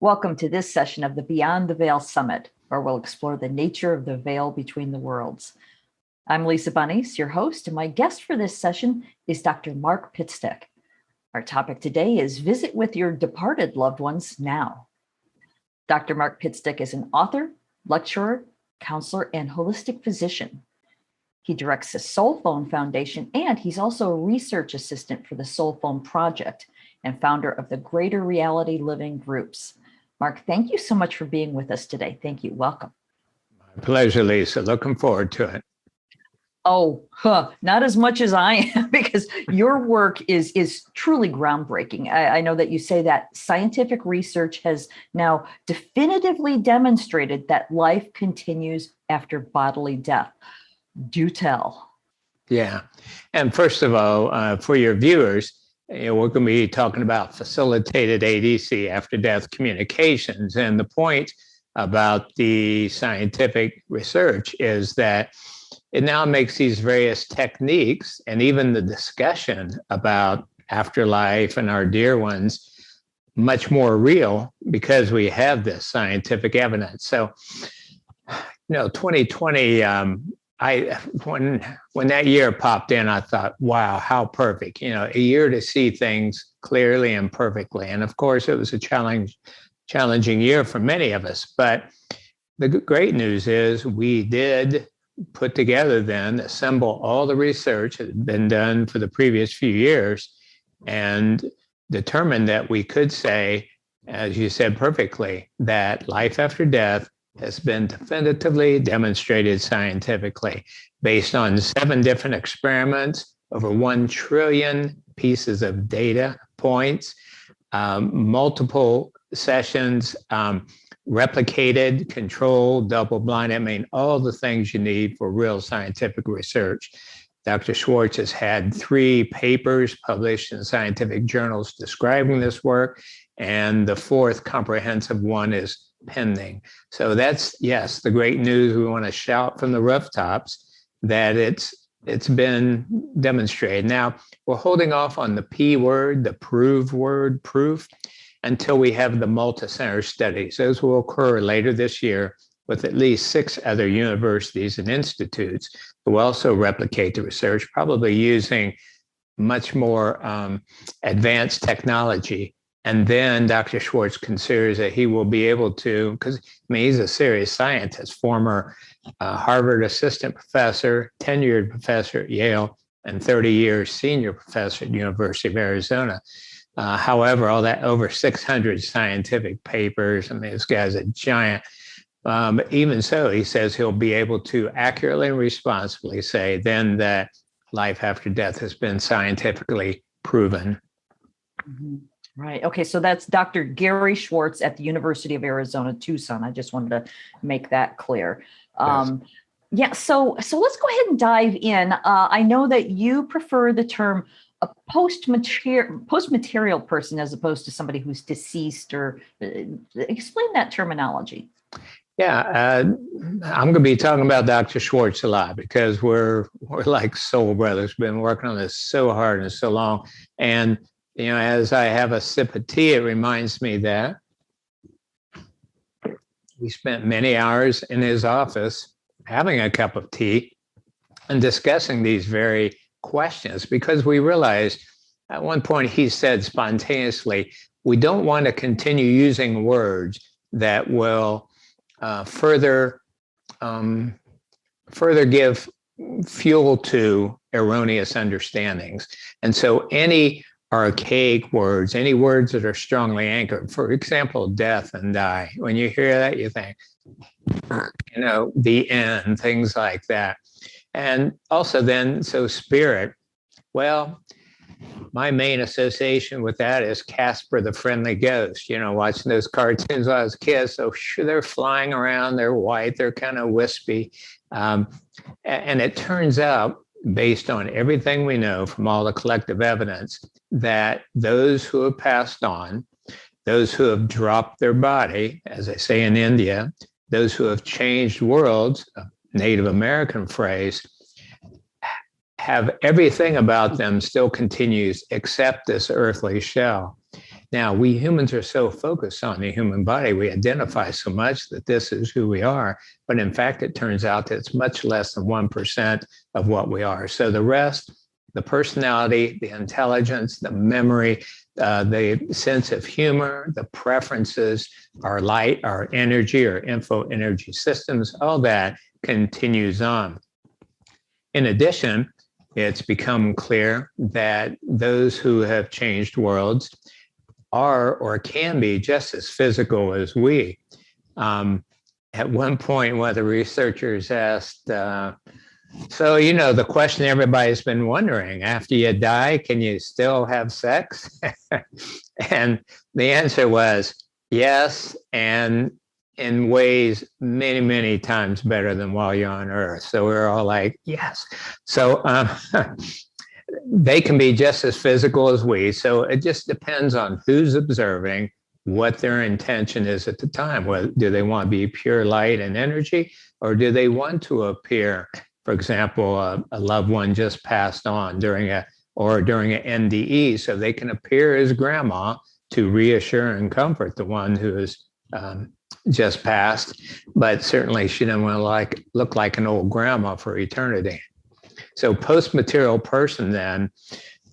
Welcome to this session of the Beyond the Veil Summit, where we'll explore the nature of the veil between the worlds. I'm Lisa Bunnies, your host, and my guest for this session is Dr. Mark Pitstick. Our topic today is Visit with Your Departed Loved Ones Now. Dr. Mark Pitstick is an author, lecturer, counselor, and holistic physician. He directs the SoulPhone Foundation, and he's also a research assistant for the SoulPhone Project and founder of the Greater Reality Living Groups. Mark, thank you so much for being with us today. Thank you. Welcome. My pleasure, Lisa. Looking forward to it. Not as much as I am, because your work is truly groundbreaking. I know that you say that scientific research has now definitively demonstrated that life continues after bodily death. Do tell. Yeah. And first of all, for your viewers, we're going to be talking about facilitated ADC, after death communications. And the point about the scientific research is that it now makes these various techniques and even the discussion about afterlife and our dear ones much more real because we have this scientific evidence. So, 2020, when that year popped in, I thought, wow, how perfect, a year to see things clearly and perfectly. And of course, it was a challenging year for many of us. But the great news is we did put together then, assemble all the research that had been done for the previous few years and determined that we could say, as you said perfectly, that life after death has been definitively demonstrated scientifically based on 7 different experiments, over 1 trillion pieces of data points, multiple sessions, replicated, controlled, double-blind. All the things you need for real scientific research. Dr. Schwartz has had 3 papers published in scientific journals describing this work, and the 4th comprehensive one is pending. So that's, yes, the great news. We want to shout from the rooftops that it's been demonstrated. Now, we're holding off on the P word, the prove word, proof, until we have the multi-center studies. Those will occur later this year with at least 6 other universities and institutes who also replicate the research, probably using much more advanced technology. And then Dr. Schwartz considers that he will be able to, because he's a serious scientist, former Harvard assistant professor, tenured professor at Yale, and 30 years senior professor at University of Arizona. However, all that over 600 scientific papers, this guy's a giant. Even so, he says he'll be able to accurately and responsibly say then that life after death has been scientifically proven. Mm-hmm. Right. Okay. So that's Dr. Gary Schwartz at the University of Arizona, Tucson. I just wanted to make that clear. Yes. So let's go ahead and dive in. I know that you prefer the term a post-material person as opposed to somebody who's deceased, or explain that terminology. Yeah, I'm going to be talking about Dr. Schwartz a lot because we're like soul brothers. Been working on this so hard and so long. And as I have a sip of tea, it reminds me that we spent many hours in his office having a cup of tea and discussing these very questions, because we realized at one point he said spontaneously, we don't want to continue using words that will further give fuel to erroneous understandings. And so any archaic words, any words that are strongly anchored, for example, death and die, when you hear that, you think, the end, things like that. And also then, so spirit, well, my main association with that is Casper the Friendly Ghost, watching those cartoons when I was a kid. So sure, they're flying around, they're white, they're kind of wispy. And it turns out, based on everything we know from all the collective evidence, that those who have passed on, those who have dropped their body, as they say in India, those who have changed worlds, a Native American phrase, have everything about them still continues except this earthly shell. Now, we humans are so focused on the human body, we identify so much that this is who we are. But in fact, it turns out that it's much less than 1% of what we are. So the rest, the personality, the intelligence, the memory, the sense of humor, the preferences, our light, our energy, our info energy systems, all that continues on. In addition, it's become clear that those who have changed worlds are or can be just as physical as we. At one point, one of the researchers asked, so, the question everybody's been wondering, after you die, can you still have sex? And the answer was yes, and in ways many, many times better than while you're on Earth. So we're all like, yes. So they can be just as physical as we. So it just depends on who's observing, what their intention is at the time. Well, do they want to be pure light and energy, or do they want to appear, for example, a loved one just passed on during an NDE, so they can appear as grandma to reassure and comfort the one who is just passed, but certainly she didn't want to look like an old grandma for eternity. So post-material person then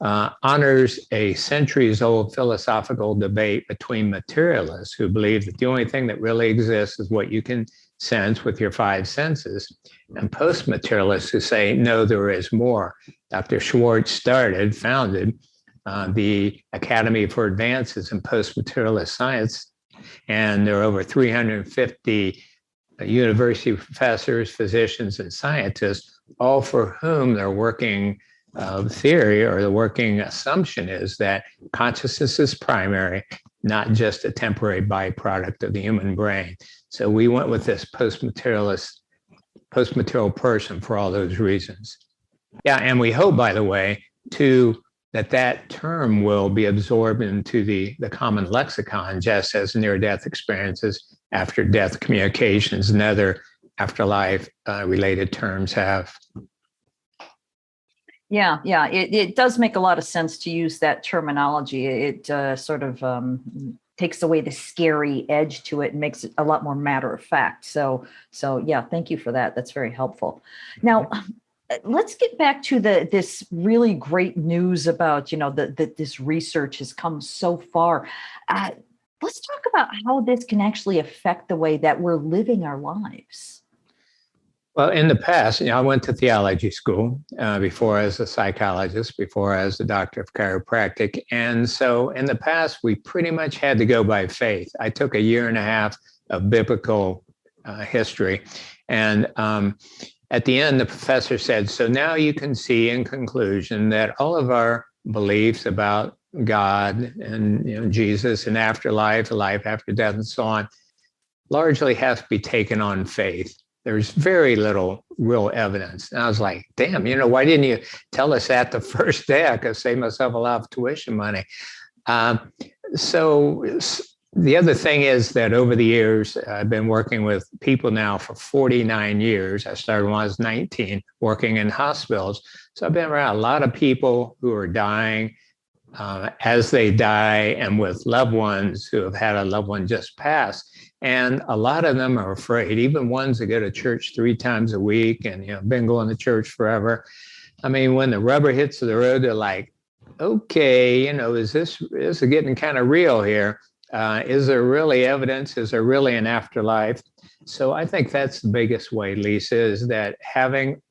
honors a centuries-old philosophical debate between materialists who believe that the only thing that really exists is what you can sense with your five senses, and post-materialists who say, no, there is more. Dr. Schwartz founded the Academy for Advances in Post-Materialist Science, and there are over 350 university professors, physicians, and scientists, all for whom their working theory or the working assumption is that consciousness is primary, not just a temporary byproduct of the human brain. So we went with this post-material person for all those reasons. Yeah, and we hope, by the way, too, that term will be absorbed into the common lexicon, just as near-death experiences, after-death communications, and other afterlife-related terms have. Yeah, it does make a lot of sense to use that terminology. It sort of takes away the scary edge to it and makes it a lot more matter of fact. So yeah, thank you for that. That's very helpful. Now, let's get back to this really great news about, that this research has come so far. Let's talk about how this can actually affect the way that we're living our lives. Well, in the past, I went to theology school before as a psychologist, before as a doctor of chiropractic. And so in the past, we pretty much had to go by faith. I took a year and a half of biblical history. And at the end, the professor said, so now you can see in conclusion that all of our beliefs about God and Jesus and afterlife, life after death and so on, largely have to be taken on faith. There's very little real evidence. And I was like, damn, why didn't you tell us that the first day? I could save myself a lot of tuition money. So the other thing is that over the years, I've been working with people now for 49 years. I started when I was 19, working in hospitals. So I've been around a lot of people who are dying as they die, and with loved ones who have had a loved one just pass. And a lot of them are afraid, even ones that go to church 3 times a week and been going to church forever. I mean, when the rubber hits the road, they're like, okay, is this getting kind of real here? Is there really evidence? Is there really an afterlife? So I think that's the biggest way, Lisa, is that having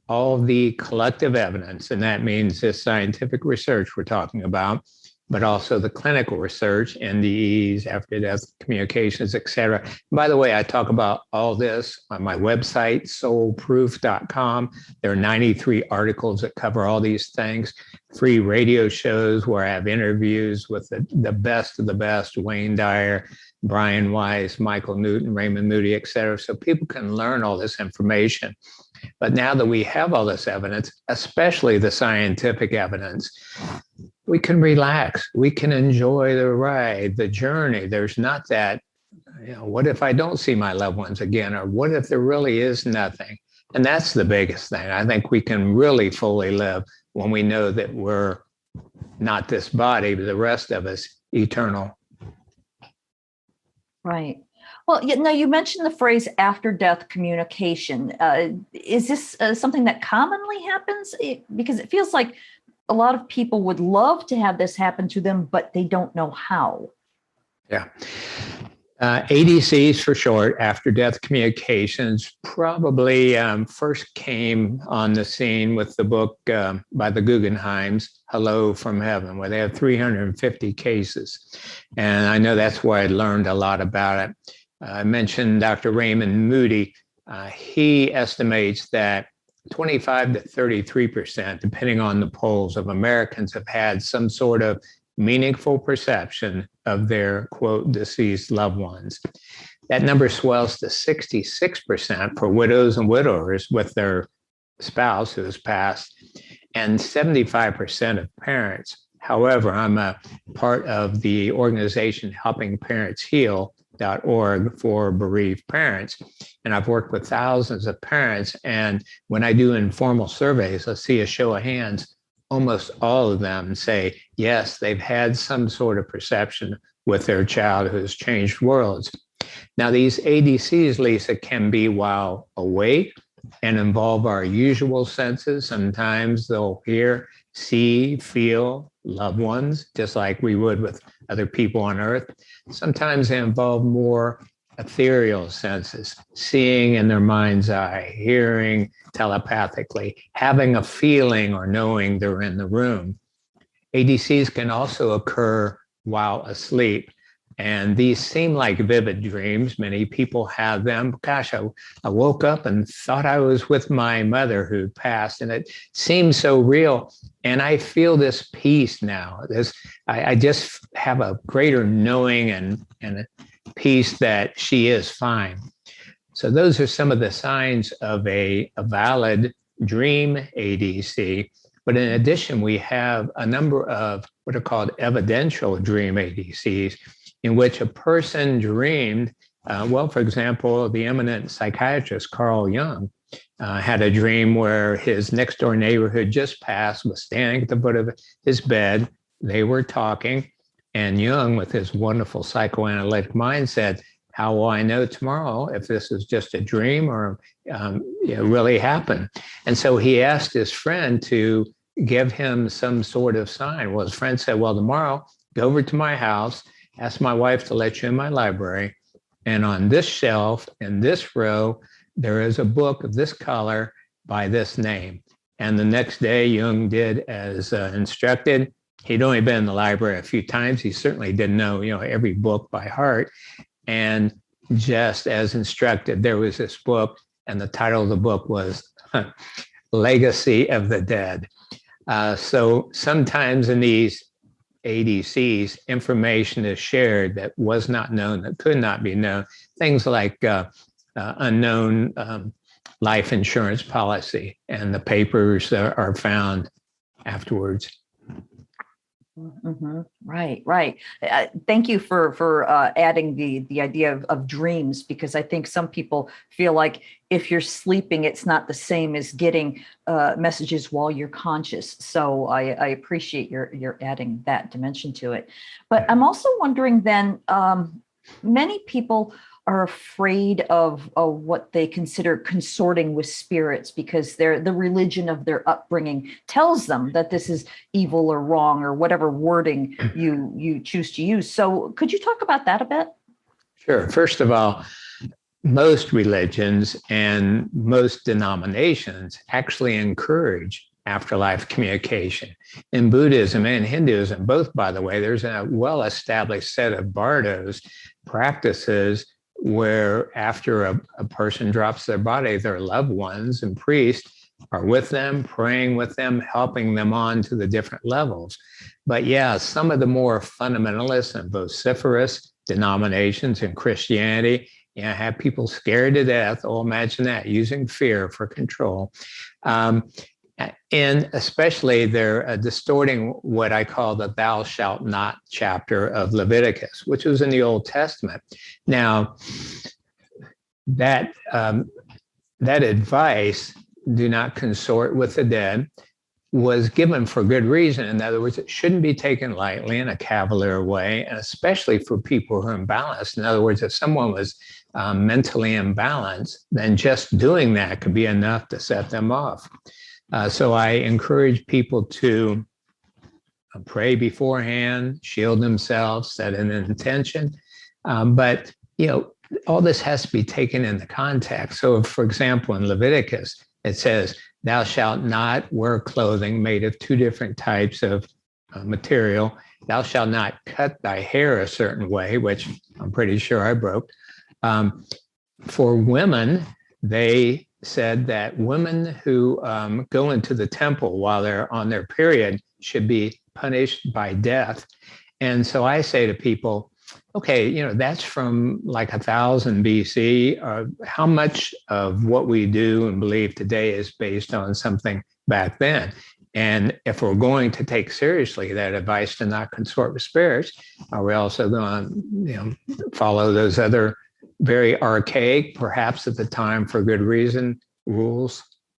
all the collective evidence, and that means this scientific research we're talking about, but also the clinical research, NDEs, after-death communications, et cetera. By the way, I talk about all this on my website, soulproof.com. There are 93 articles that cover all these things, free radio shows where I have interviews with the best of the best, Wayne Dyer, Brian Weiss, Michael Newton, Raymond Moody, et cetera. So people can learn all this information. But now that we have all this evidence, especially the scientific evidence, we can relax. We can enjoy the ride, the journey. There's not that, what if I don't see my loved ones again? Or what if there really is nothing? And that's the biggest thing. I think we can really fully live when we know that we're not this body, but the rest of us eternal. Right. Well, now you mentioned the phrase after death communication. Is this something that commonly happens? Because it feels like a lot of people would love to have this happen to them, but they don't know how. Yeah. ADCs for short, after death communications, probably first came on the scene with the book by the Guggenheims, Hello from Heaven, where they have 350 cases. And I know that's where I learned a lot about it. I mentioned Dr. Raymond Moody. He estimates that 25 to 33%, depending on the polls, of Americans have had some sort of meaningful perception of their, quote, deceased loved ones. That number swells to 66% for widows and widowers with their spouse who has passed, and 75% of parents. However, I'm a part of the organization Helping Parents Heal.org for bereaved parents. And I've worked with thousands of parents. And when I do informal surveys, I see a show of hands. Almost all of them say, yes, they've had some sort of perception with their child who has changed worlds. Now, these ADCs, Lisa, can be while awake and involve our usual senses. Sometimes they'll hear, see, feel loved ones, just like we would with other people on Earth. Sometimes they involve more ethereal senses, seeing in their mind's eye, hearing telepathically, having a feeling or knowing they're in the room. ADCs can also occur while asleep. And these seem like vivid dreams. Many people have them. Gosh, I woke up and thought I was with my mother who passed, and it seems so real. And I feel this peace now. I just have a greater knowing and a peace that she is fine. So those are some of the signs of a valid dream ADC. But in addition, we have a number of what are called evidential dream ADCs, in which a person dreamed, for example, the eminent psychiatrist Carl Jung had a dream where his next door neighbor who had just passed was standing at the foot of his bed. They were talking, and Jung, with his wonderful psychoanalytic mind, said, how will I know tomorrow if this is just a dream or really happened? And so he asked his friend to give him some sort of sign. Well, his friend said, well, tomorrow, go over to my house, ask my wife to let you in my library. And on this shelf, in this row, there is a book of this color by this name. And the next day, Jung did as instructed. He'd only been in the library a few times. He certainly didn't know, every book by heart. And just as instructed, there was this book, and the title of the book was Legacy of the Dead. So sometimes in these ADCs, information is shared that was not known, that could not be known. Things like unknown life insurance policy, and the papers are found afterwards. Mm-hmm. Right. Thank you for adding the idea of dreams, because I think some people feel like if you're sleeping, it's not the same as getting messages while you're conscious. So I appreciate your adding that dimension to it. But I'm also wondering then, many people are afraid of what they consider consorting with spirits, because the religion of their upbringing tells them that this is evil or wrong, or whatever wording you choose to use. So could you talk about that a bit? Sure. First of all, most religions and most denominations actually encourage afterlife communication. In Buddhism and Hinduism, both, by the way, there's a well-established set of bardos, practices, where after a person drops their body, their loved ones and priests are with them, praying with them, helping them on to the different levels. But yeah, some of the more fundamentalist and vociferous denominations in Christianity, have people scared to death. Oh, imagine that, using fear for control. And especially they're distorting what I call the thou shalt not chapter of Leviticus, which was in the Old Testament. Now, that advice, do not consort with the dead, was given for good reason. In other words, it shouldn't be taken lightly in a cavalier way, and especially for people who are imbalanced. In other words, if someone was mentally imbalanced, then just doing that could be enough to set them off. So I encourage people to pray beforehand, shield themselves, set an intention. But, all this has to be taken in the context. So, for example, in Leviticus, it says, "Thou shalt not wear clothing made of two different types of material. Thou shalt not cut thy hair a certain way," which I'm pretty sure I broke. For women, they said that women who go into the temple while they're on their period should be punished by death. And so I say to people, okay, that's from like 1000 BC. How much of what we do and believe today is based on something back then? And if we're going to take seriously that advice to not consort with spirits, are we also going to, follow those other very archaic, perhaps at the time for good reason, rules?